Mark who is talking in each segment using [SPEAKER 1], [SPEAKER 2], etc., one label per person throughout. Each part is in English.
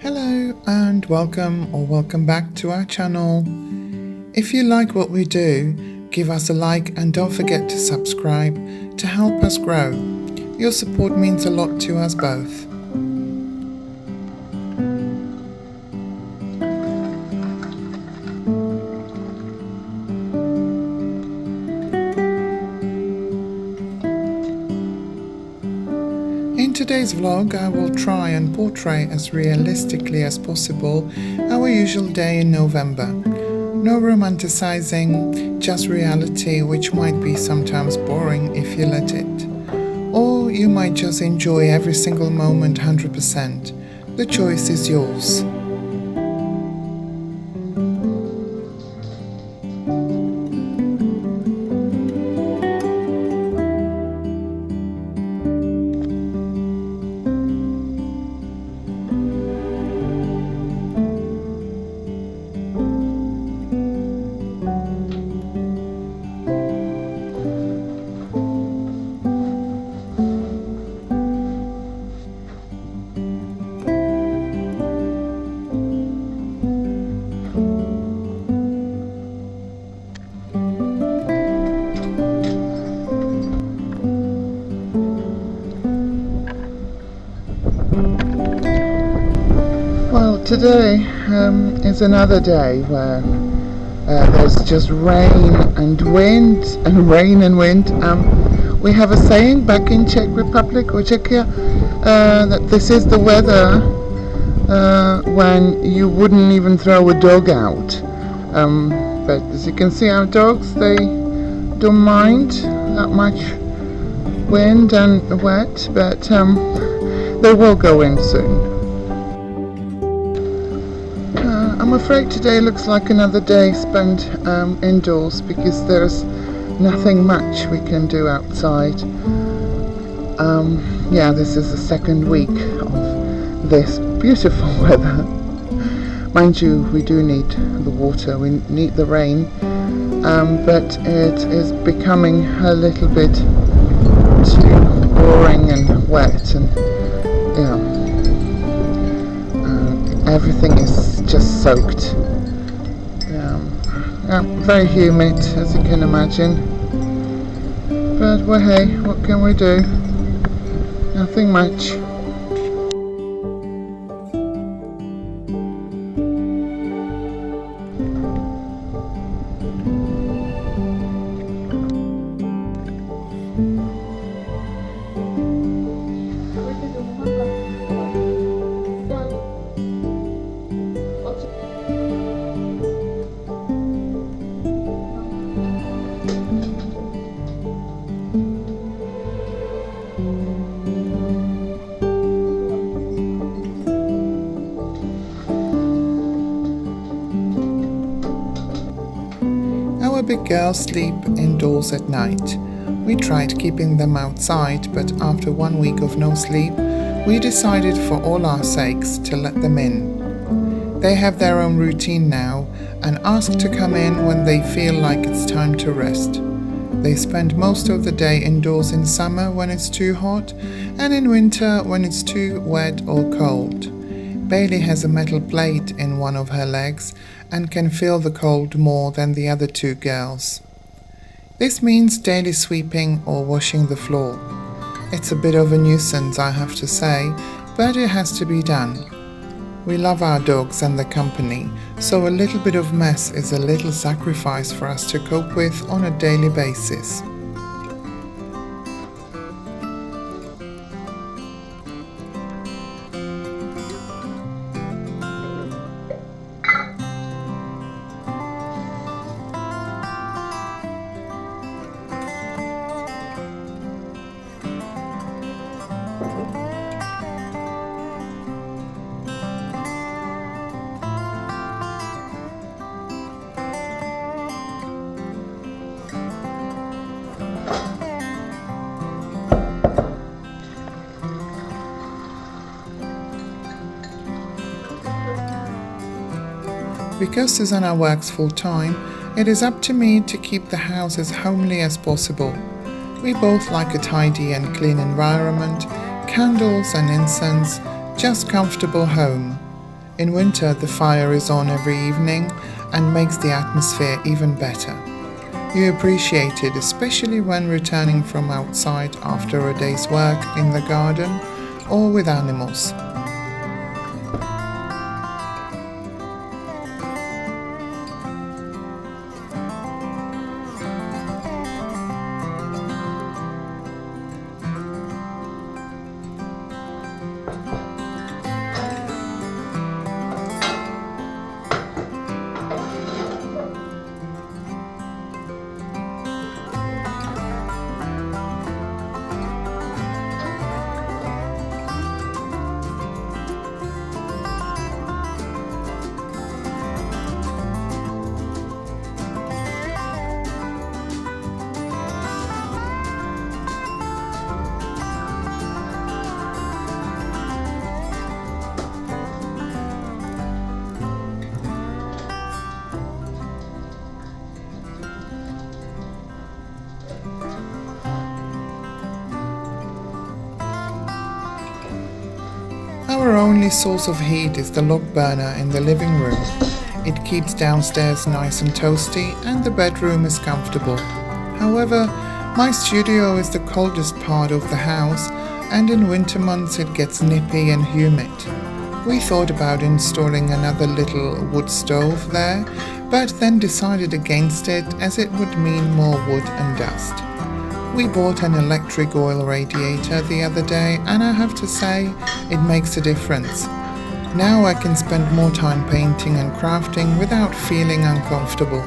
[SPEAKER 1] Hello and welcome back to our channel. If you like what we do, give us a like and don't forget to subscribe to help us grow. Your support means a lot to us both. In today's vlog, I will try and portray as realistically as possible our usual day in November. No romanticizing, just reality, which might be sometimes boring if you let it. Or you might just enjoy every single moment 100%. The choice is yours. Well, today is another day where there's just rain and wind and rain and wind. We have a saying back in Czech Republic or Czechia that this is the weather when you wouldn't even throw a dog out. But as you can see, our dogs, they don't mind that much wind and wet, but they will go in soon. I'm afraid today looks like another day spent indoors because there's nothing much we can do outside. Yeah, this is the second week of this beautiful weather. Mind you, we do need the water, we need the rain, but it is becoming a little bit too boring and wet, and yeah. Everything is just soaked. Yeah, very humid, as you can imagine. But well, hey, what can we do? Nothing much. Our big girls sleep indoors at night. We tried keeping them outside, but after 1 week of no sleep, we decided for all our sakes to let them in. They have their own routine now and ask to come in when they feel like it's time to rest. They spend most of the day indoors in summer when it's too hot, and in winter when it's too wet or cold. Bailey has a metal plate in one of her legs and can feel the cold more than the other two girls. This means daily sweeping or washing the floor. It's a bit of a nuisance, I have to say, but it has to be done. We love our dogs and the company, so a little bit of mess is a little sacrifice for us to cope with on a daily basis. Because Susanna works full-time, it is up to me to keep the house as homely as possible. We both like a tidy and clean environment, candles and incense, just comfortable home. In winter, the fire is on every evening and makes the atmosphere even better. You appreciate it, especially when returning from outside after a day's work in the garden or with animals. Our only source of heat is the log burner in the living room. It keeps downstairs nice and toasty and the bedroom is comfortable. However, my studio is the coldest part of the house and in winter months it gets nippy and humid. We thought about installing another little wood stove there, but then decided against it as it would mean more wood and dust. We bought an electric oil radiator the other day and I have to say, it makes a difference. Now I can spend more time painting and crafting without feeling uncomfortable.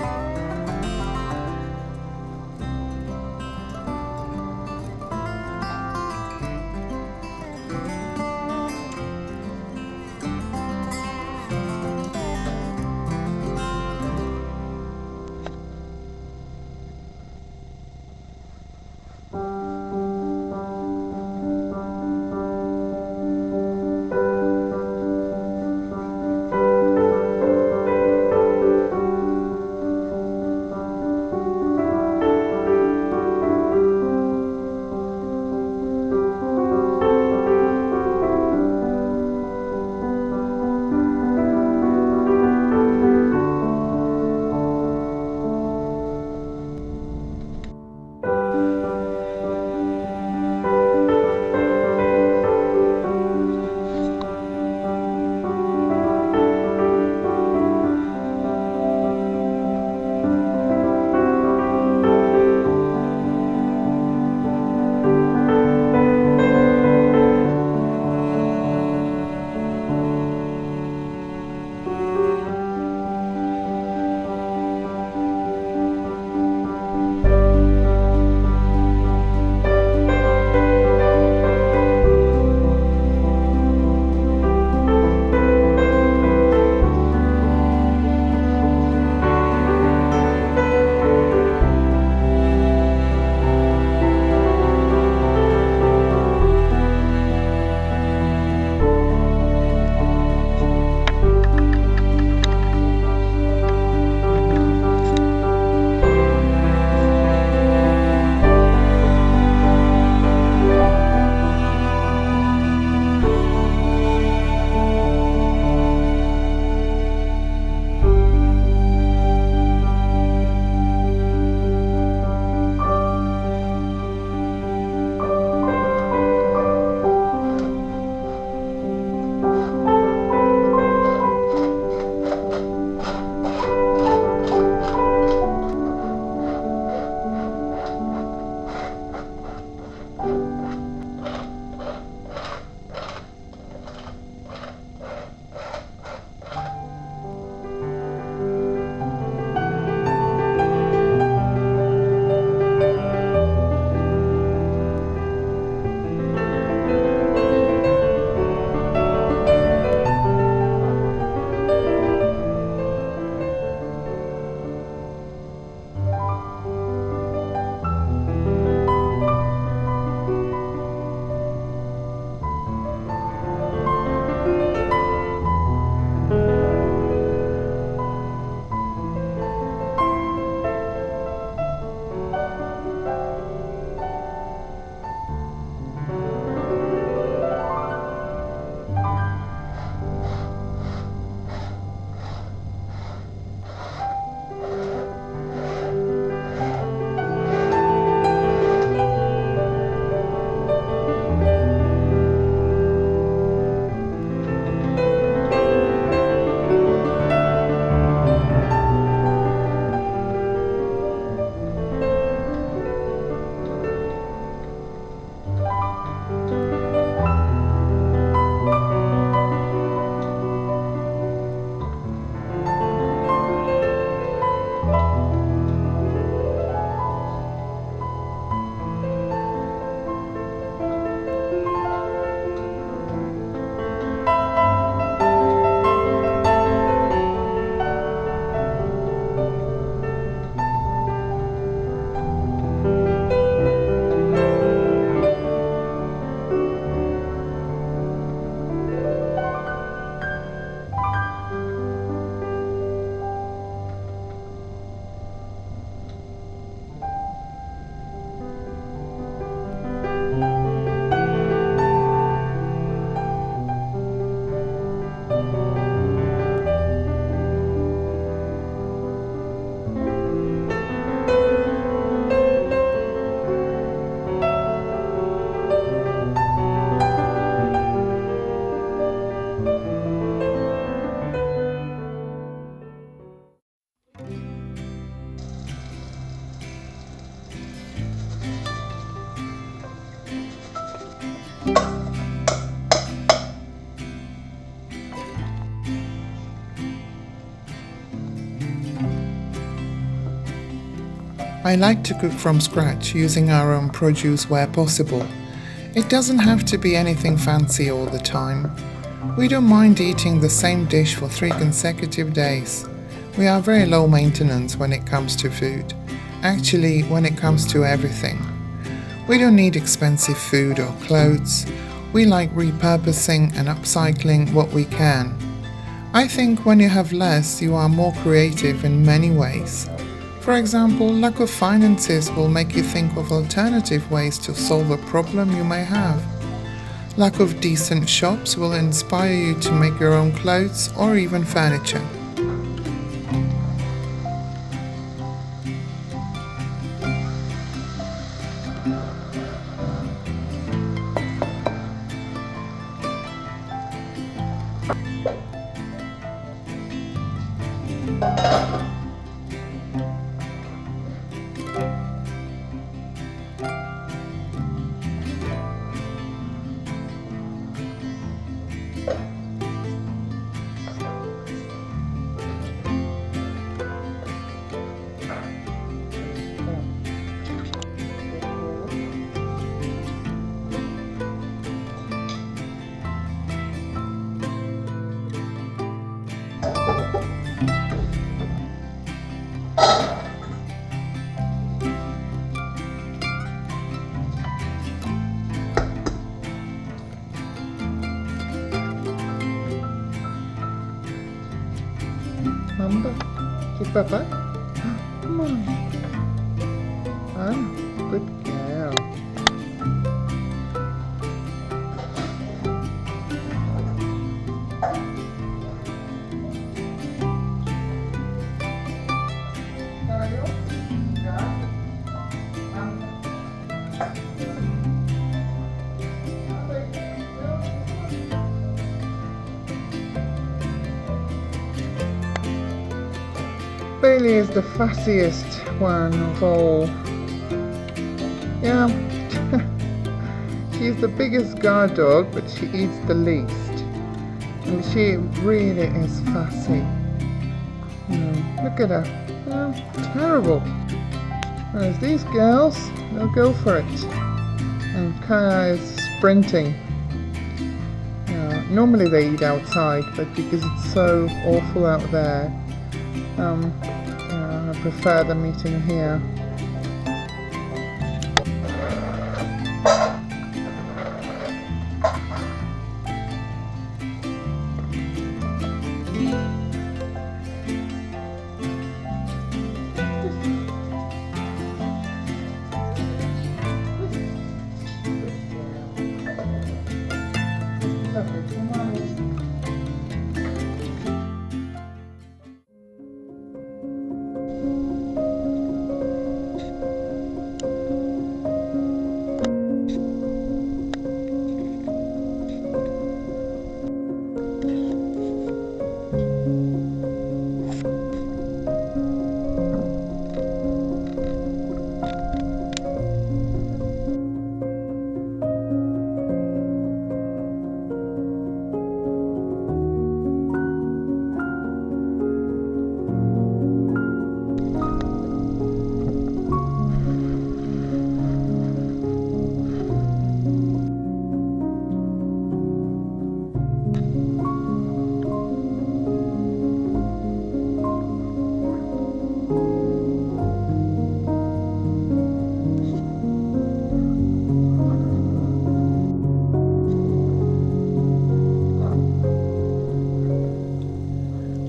[SPEAKER 1] I like to cook from scratch, using our own produce where possible. It doesn't have to be anything fancy all the time. We don't mind eating the same dish for 3 consecutive days. We are very low maintenance when it comes to food. Actually, when it comes to everything. We don't need expensive food or clothes. We like repurposing and upcycling what we can. I think when you have less, you are more creative in many ways. For example, lack of finances will make you think of alternative ways to solve a problem you may have. Lack of decent shops will inspire you to make your own clothes or even furniture. Mamba, keep Papa. Come on. Ah, good girl. Bailey is the fussiest one of all. Yeah, she's the biggest guard dog, but she eats the least. And she really is fussy. Look at her. Terrible. Whereas these girls, they'll go for it. And Kaya is sprinting. Normally they eat outside, but because it's so awful out there, I prefer them eating here.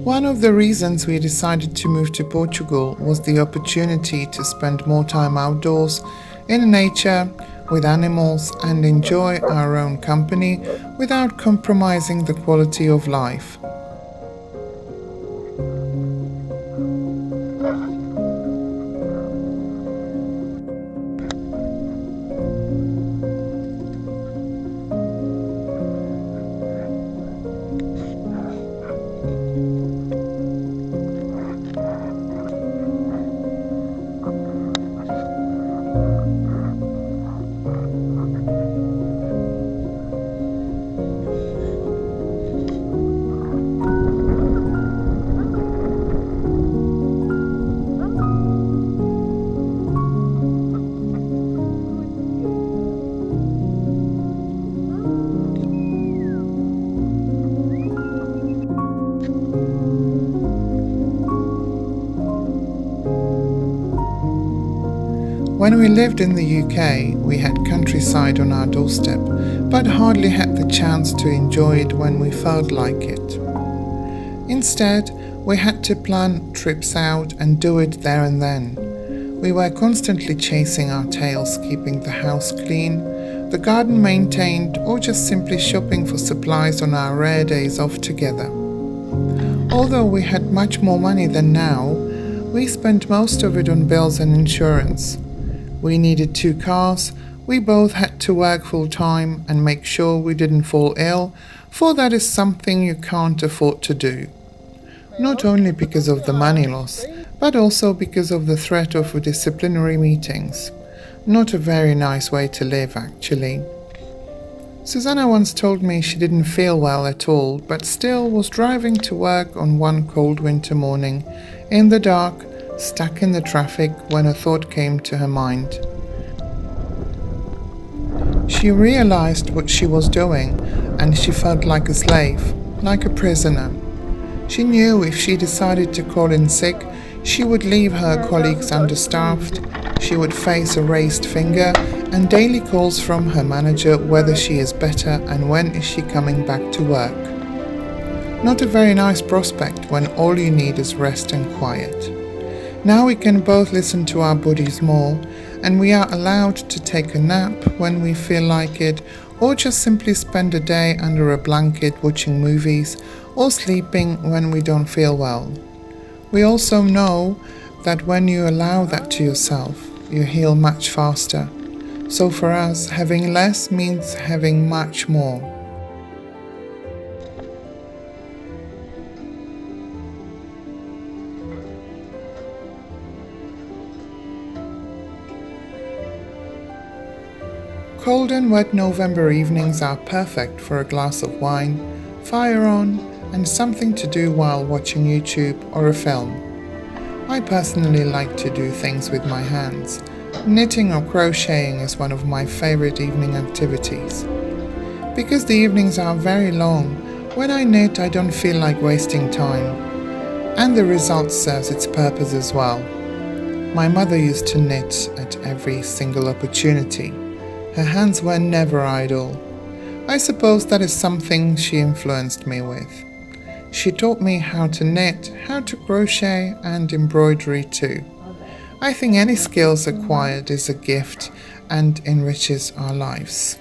[SPEAKER 1] One of the reasons we decided to move to Portugal was the opportunity to spend more time outdoors, in nature, with animals, and enjoy our own company without compromising the quality of life. When we lived in the UK, we had countryside on our doorstep, but hardly had the chance to enjoy it when we felt like it. Instead, we had to plan trips out and do it there and then. We were constantly chasing our tails, keeping the house clean, the garden maintained, or just simply shopping for supplies on our rare days off together. Although we had much more money than now, we spent most of it on bills and insurance. We needed 2 cars, we both had to work full time and make sure we didn't fall ill, for that is something you can't afford to do. Not only because of the money loss, but also because of the threat of disciplinary meetings. Not a very nice way to live, actually. Zuzana once told me she didn't feel well at all, but still was driving to work on one cold winter morning, in the dark, stuck in the traffic, when a thought came to her mind. She realized what she was doing, and she felt like a slave, like a prisoner. She knew if she decided to call in sick, she would leave her colleagues understaffed, she would face a raised finger and daily calls from her manager whether she is better and when is she coming back to work. Not a very nice prospect when all you need is rest and quiet. Now we can both listen to our bodies more, and we are allowed to take a nap when we feel like it, or just simply spend a day under a blanket watching movies or sleeping when we don't feel well. We also know that when you allow that to yourself, you heal much faster. So for us, having less means having much more. Cold and wet November evenings are perfect for a glass of wine, fire on, and something to do while watching YouTube or a film. I personally like to do things with my hands. Knitting or crocheting is one of my favorite evening activities. Because the evenings are very long, when I knit I don't feel like wasting time. And the result serves its purpose as well. My mother used to knit at every single opportunity. Her hands were never idle. I suppose that is something she influenced me with. She taught me how to knit, how to crochet and embroidery too. I think any skills acquired is a gift and enriches our lives.